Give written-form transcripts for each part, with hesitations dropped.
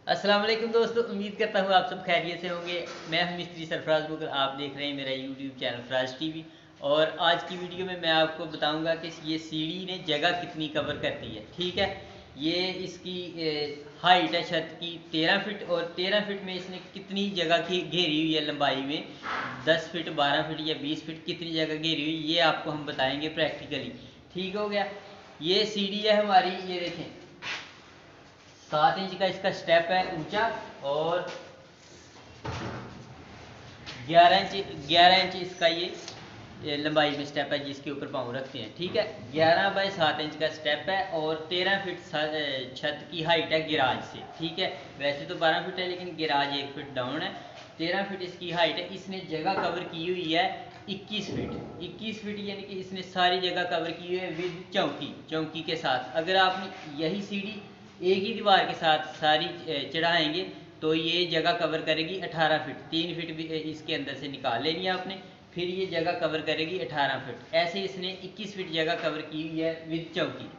अस्सलाम वालेकुम दोस्तों, उम्मीद करता हूँ आप सब खैरियत से होंगे। मैं हूँ मिस्त्री सरफराज मुगल, आप देख रहे हैं मेरा यूट्यूब चैनल फराज टीवी। और आज की वीडियो में मैं आपको बताऊंगा कि ये सीढ़ी ने जगह कितनी कवर करती है। ठीक है, ये इसकी हाइट है छत की 13 फिट, और 13 फिट में इसने कितनी जगह की घेरी हुई है लंबाई में, 10 फिट 12 फिट या 20 फिट कितनी जगह घेरी हुई, ये आपको हम बताएंगे प्रैक्टिकली। ठीक हो गया। ये सीढ़ी है हमारी, ये देखें 7 इंच का इसका स्टेप है ऊंचा, और 11 इंच इसका ये लंबाई में स्टेप है जिसके ऊपर पाँव रखते हैं। ठीक है, 11 बाई 7 इंच का स्टेप है, और 13 फिट छत की हाइट है गिराज से। ठीक है, वैसे तो 12 फिट है लेकिन गिराज 1 फिट डाउन है। 13 फिट इसकी हाइट है। इसने जगह कवर की हुई है 21 फिट। 21 फिट यानी कि इसने सारी जगह कवर की हुई है विद चौकी के साथ। अगर आपने यही सीढ़ी एक ही दीवार के साथ सारी चढ़ाएंगे तो ये जगह कवर करेगी 18 फिट। 3 फिट भी इसके अंदर से निकाल लेनी है आपने, फिर ये जगह कवर करेगी 18 फिट। ऐसे इसने 21 फिट जगह कवर की हुई है विद चौकी,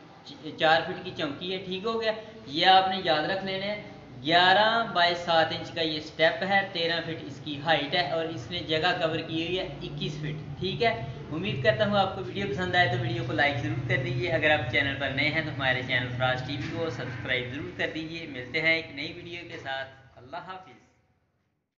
4 फिट की चौकी है। ठीक हो गया, ये आपने याद रख लेना है। 11 बाई 7 इंच का ये स्टेप है, 13 फिट इसकी हाइट है, और इसने जगह कवर की हुई है 21 फिट। ठीक है, उम्मीद करता हूँ आपको वीडियो पसंद आए तो वीडियो को लाइक ज़रूर कर दीजिए। अगर आप चैनल पर नए हैं तो हमारे चैनल फराज टीवी को सब्सक्राइब ज़रूर कर दीजिए। मिलते हैं एक नई वीडियो के साथ। अल्लाह हाफिज़।